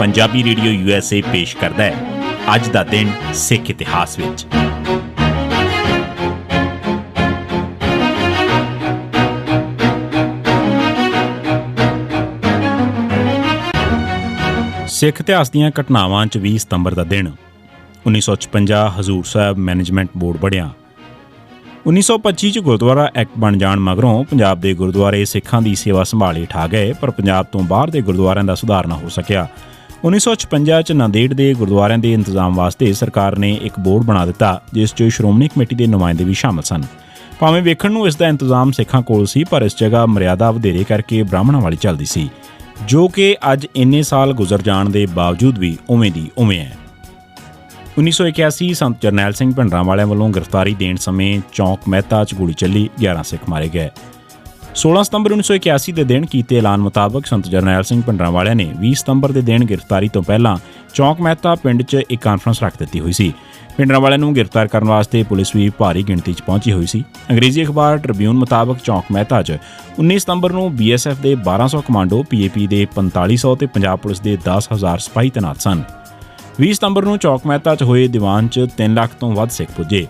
Punjabi radio USA पेश करता है अज दा दिन सिख इतिहास विच। सिख इतिहास दीआं घटनावां च 20 सितंबर का दिन 1956 हजूर साहब मैनेजमेंट बोर्ड बढ़िया। 1925 च गुरुद्वारा एक्ट बन जाण मगरों पंजाब के गुरुद्वारे सिखां दी सेवा संभाली ठा गए, पर पंजाब तो बाहर के गुरुद्वारिਆਂ का सुधार ना हो सकिया। 1956 च नांदेड़ के गुरुद्वारिਆਂ के इंतजाम वास्ते सरकार ने एक बोर्ड बना दिता, जिस च श्रोमणी कमेटी के नुमाइंदे भी शामिल सन। भावें वेखण नूं इसका इंतजाम सिखां कोल सी, पर इस जगह मर्यादा वधेरे करके ब्राह्मणां वाली चलदी सी, जो कि अज इन्ने साल गुजर जाण के बावजूद भी उवें दी उवें है। 1981 संत जरनैल सिंह भिंडरांवालिਆਂ ਵੱਲੋਂ गिरफ्तारी देण समय चौंक मेहता च गोली चली, 11 सिख मारे गए। 16 सितंबर 1981 के दिन कीते ऐलान मुताबक संत जरनैल सिंह भिंडरांवालिਆਂ ने 20 सितंबर के दिन गिरफ्तारी तो पहला चौंक मेहता पिंड च एक कानफ्रेंस रख दी हुई सी। भिंडरांवालिਆਂ ਨੂੰ गिरफ्तार करने वास्ते पुलिस भी भारी गिणती च पहुंची हुई सी। अंग्रेजी अखबार ट्रिब्यून मुताबक चौंक मेहता च 19 सितंबर ਨੂੰ BSF के 1200 कमांडो, PAP के 4500 ਤੇ पंजाब पुलिस के 10,000 सिपाही तैनात सन। 20 सितंबर ਨੂੰ चौक मेहता च होए दीवान च 3 ਲੱਖ ਤੋਂ ਵੱਧ सिख पुजे।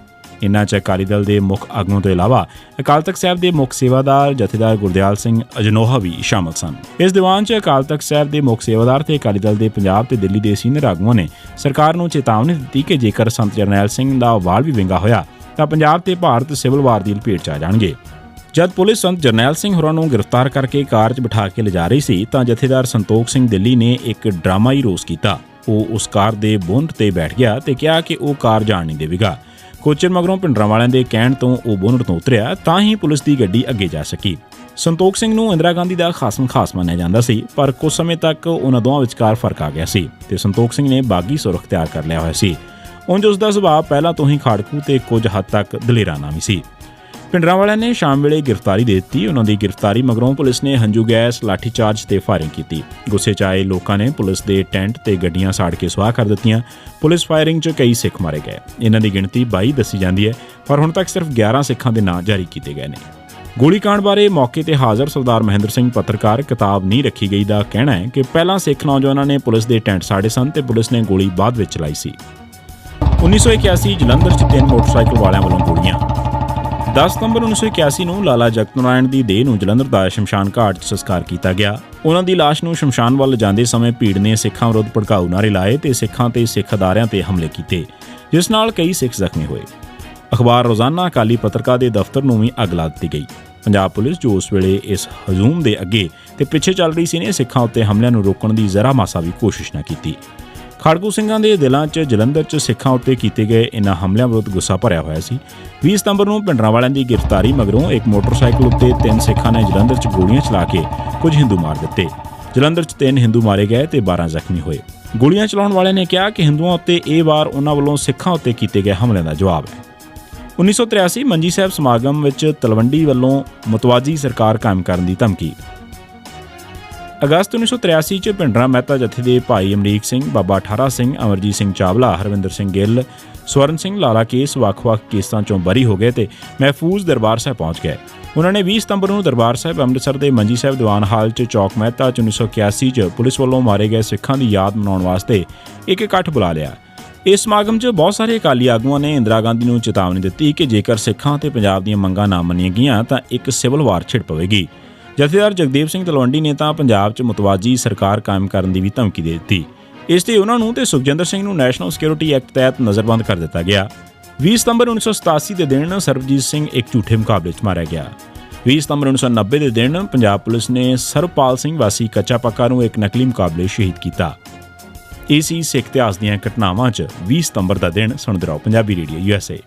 इन्हां च अकाली दल के मुख आगुओं तो इलावा अकाल तख्त साहब के मुख सेवादार जथेदार गुरदयाल सिंह अजनोहा भी शामिल सन। इस दीवान च अकाल तख्त साहब के मुख सेवादार ते अकाली दल के पंजाब ते दिल्ली के सीनियर आगुओं ने सरकार नूं चेतावनी दी कि जेकर संत जरनैल सिंह का वाल भी विंगा होया तां पंजाब ते भारत सिविल वार की लपेट च आ जाणगे। जद पुलिस संत जरनैल सिंह होरां नूं गिरफ्तार करके कार च बिठा के लिजा रही सी तां जथेदार संतोख सिंह दिल्ली ने एक ड्रामाई रोस किया। ਉਹ उस कार के बोनट ते बैठ गया तो कहा कि वह कार जाण नहीं देवेगा। कुछ चिर मगरों भिंडरांवालिਆਂ के कहण तो वह बोनट तो उतरिया तां ही पुलिस की गड्डी अगे जा सकी। संतोख सिंह नूं इंदिरा गांधी का खासम खास मानिया जाता सी, पर कुछ समय तक उन्हां दोवां विचकार फर्क आ गया सी ते संतोख सिंह ने बागी सुर अख्तियार कर लिया होया सी। उंज उसका सुभाव पहला तो ही खाड़कू ते कुछ हद तक दलेराना भी सी। भिंडरांवालिਆਂ ने शाम वेले गिरफ्तारी दे दी। उन्हों की गिरफ्तारी मगरों पुलिस ने हंजू गैस लाठी चार्ज ते फायरिंग की। गुस्से च आए लोगों ने पुलिस के टेंट ते गड्डियां साड़ के सुआह कर दित्तियां। पुलिस फायरिंग च कई सिख मारे गए। इन्हां दी गिणती 22 दसी जाती है, पर हुण तक सिर्फ 11 सिखां दे नां जारी किए गए हैं। गोलीकांड बारे मौके ते हाज़र सरदार महेंद्र सिंह पत्रकार किताब नहीं रखी गई का कहना है कि पहला सिख नौजवानों ने पुलिस के टेंट साड़े सन ते पुलिस ने गोली बाद विच चलाई सी। 1981 जलंधर च 3 मोटरसाइकिल वालिਆਂ ਵੱਲੋਂ गोलियां। 10 सितंबर 1981 ਨੂੰ ਲਾਲਾ ਜਗਤ ਨਾਰਾਇਣ ਦੀ ਦੇਹ ਨੂੰ ਜਲੰਧਰ ਦਾ ਸ਼ਮਸ਼ਾਨ ਘਾਟ 'ਚ ਸੰਸਕਾਰ ਕੀਤਾ ਗਿਆ। ਉਹਨਾਂ ਦੀ ਲਾਸ਼ ਨੂੰ ਸ਼ਮਸ਼ਾਨ ਵੱਲ ਜਾਂਦੇ ਸਮੇਂ ਭੀੜ ਨੇ ਸਿੱਖਾਂ ਵਿਰੁੱਧ ਭੜਕਾਊ ਨਾਅਰੇ ਲਾਏ ਤੇ ਸਿੱਖਾਂ ਤੇ ਸਿੱਖ ਅਦਾਰਿਆਂ ਤੇ ਹਮਲੇ ਕੀਤੇ, ਜਿਸ ਨਾਲ ਕਈ ਸਿੱਖ ਜ਼ਖਮੀ ਹੋਏ। ਅਖਬਾਰ ਰੋਜ਼ਾਨਾ ਅਕਾਲੀ ਪੱਤਰਕਾਰ ਦੇ ਦਫ਼ਤਰ ਨੂੰ ਵੀ ਅੱਗ ਲਾ ਦਿੱਤੀ ਗਈ। ਪੰਜਾਬ ਪੁਲਿਸ ਜੋ ਉਸ ਵੇਲੇ ਇਸ ਹਜੂਮ ਦੇ ਅੱਗੇ ਤੇ ਪਿੱਛੇ ਚੱਲ ਰਹੀ ਸੀ ਨੇ ਸਿੱਖਾਂ ਉੱਤੇ ਹਮਲਿਆਂ ਨੂੰ ਰੋਕਣ ਦੀ ਜ਼ਰਾ ਮਾਸਾ ਵੀ ਕੋਸ਼ਿਸ਼ ਨਾ ਕੀਤੀ। ਖਾੜਕੂ ਸਿੰਘਾਂ ਦੇ ਦਿਲਾਂ 'ਚ ਜਲੰਧਰ 'ਚ ਸਿੱਖਾਂ ਉੱਤੇ ਕੀਤੇ ਗਏ ਇਨ੍ਹਾਂ ਹਮਲਿਆਂ ਵਿਰੁੱਧ ਗੁੱਸਾ ਭਰਿਆ ਹੋਇਆ ਸੀ। 20 ਸਤੰਬਰ ਨੂੰ ਭਿੰਡਰਾਂਵਾਲਿਆਂ ਦੀ ਗ੍ਰਿਫਤਾਰੀ ਮਗਰੋਂ ਇੱਕ ਮੋਟਰਸਾਈਕਲ ਉੱਤੇ 3 ਸਿੱਖਾਂ ਨੇ ਜਲੰਧਰ 'ਚ ਗੋਲੀਆਂ ਚਲਾ ਕੇ ਕੁਝ ਹਿੰਦੂ ਮਾਰ ਦਿੱਤੇ। ਜਲੰਧਰ 'ਚ 3 ਹਿੰਦੂ ਮਾਰੇ ਗਏ ਤੇ 12 ਜ਼ਖਮੀ ਹੋਏ। ਗੋਲੀਆਂ ਚਲਾਉਣ ਵਾਲਿਆਂ ਨੇ ਕਿਹਾ ਕਿ ਹਿੰਦੂਆਂ ਉੱਤੇ ਇਹ ਵਾਰ ਉਹਨਾਂ ਵੱਲੋਂ ਸਿੱਖਾਂ ਉੱਤੇ ਕੀਤੇ ਗਏ ਹਮਲਿਆਂ ਦਾ ਜਵਾਬ ਹੈ। 1983 ਮੰਜੀ ਸਾਹਿਬ ਸਮਾਗਮ ਵਿੱਚ ਤਲਵੰਡੀ ਵੱਲੋਂ ਮੁਤਵਾਜ਼ੀ ਸਰਕਾਰ ਕਾਇਮ ਕਰਨ ਦੀ ਧਮਕੀ। ਅਗਸਤ 1983 ਚ ਭਿੰਡਰਾਂ ਮਹਿਤਾ ਜਥੇ ਦੇ ਭਾਈ ਅਮਰੀਕ ਸਿੰਘ, ਬਾਬਾ ਠਾਰਾ ਸਿੰਘ, ਅਮਰਜੀਤ ਸਿੰਘ ਚਾਵਲਾ, ਹਰਵਿੰਦਰ ਸਿੰਘ ਗਿੱਲ, ਸਵਰਨ ਸਿੰਘ ਲਾਲਾ ਕੇਸ ਵੱਖ-ਵੱਖ ਕੇਸਾਂ ਚੋਂ ਬਰੀ ਹੋ ਗਏ ਤੇ ਮਹਿਫੂਜ਼ ਦਰਬਾਰ ਸਾਹਿਬ ਪਹੁੰਚ ਗਏ। ਉਹਨਾਂ ਨੇ 20 ਸਤੰਬਰ ਨੂੰ ਦਰਬਾਰ ਸਾਹਿਬ ਅੰਮ੍ਰਿਤਸਰ ਦੇ ਮੰਜੀ ਸਾਹਿਬ ਦੀਵਾਨ ਹਾਲ 'ਚ ਚੌਕ ਮਹਿਤਾ 'ਚ 1981 'ਚ ਪੁਲਿਸ ਵੱਲੋਂ ਮਾਰੇ ਗਏ ਸਿੱਖਾਂ ਦੀ ਯਾਦ ਮਨਾਉਣ ਵਾਸਤੇ ਇੱਕ ਇਕੱਠ ਬੁਲਾ ਲਿਆ। ਇਸ ਸਮਾਗਮ 'ਚ ਬਹੁਤ ਸਾਰੇ ਅਕਾਲੀ ਆਗੂਆਂ ਨੇ ਇੰਦਰਾ ਗਾਂਧੀ ਨੂੰ ਚੇਤਾਵਨੀ ਦਿੱਤੀ ਕਿ ਜੇਕਰ ਸਿੱਖਾਂ ਤੇ ਪੰਜਾਬ ਦੀਆਂ ਮੰਗਾਂ ਨਾ ਮੰਨੀਆਂ ਗਈਆਂ ਤਾਂ ਇੱਕ ਸਿਵਲ ਵਾਰ ਛਿੜ ਪਵੇਗੀ। ਜਥੇਦਾਰ ਜਗਦੇਵ ਸਿੰਘ ਤਲਵੰਡੀ ਨੇ ਤਾਂ ਪੰਜਾਬ 'ਚ ਮੁਤਵਾਜ਼ੀ ਸਰਕਾਰ ਕਾਇਮ ਕਰਨ ਦੀ ਵੀ ਧਮਕੀ ਦੇ ਦਿੱਤੀ। ਇਸ ਤੇ ਉਹਨਾਂ ਨੂੰ ਤੇ ਸੁਖਜਿੰਦਰ ਸਿੰਘ ਨੂੰ ਨੈਸ਼ਨਲ ਸਿਕਿਉਰਿਟੀ ਐਕਟ ਤਹਿਤ ਨਜ਼ਰਬੰਦ ਕਰ ਦਿੱਤਾ ਗਿਆ। 20 ਸਤੰਬਰ 1987 ਦੇ ਦਿਨ ਸਰਬਜੀਤ ਸਿੰਘ ਇੱਕ ਝੂਠੇ ਮੁਕਾਬਲੇ 'ਚ ਮਾਰਿਆ ਗਿਆ। 20 ਸਤੰਬਰ 1990 ਦੇ ਦਿਨ ਪੰਜਾਬ ਪੁਲਿਸ ਨੇ ਸਰਬਪਾਲ ਸਿੰਘ ਵਾਸੀ ਕੱਚਾ ਪੱਕਾ ਨੂੰ ਇੱਕ ਨਕਲੀ ਮੁਕਾਬਲੇ ਸ਼ਹੀਦ ਕੀਤਾ। ਇਹ ਸੀ ਸਿੱਖ ਇਤਿਹਾਸ ਦੀਆਂ ਘਟਨਾਵਾਂ 'ਚ 20 ਸਤੰਬਰ ਦਾ ਦਿਨ। ਸੁਣਦੇ ਰਹੋ ਪੰਜਾਬੀ ਰੇਡੀਓ USA।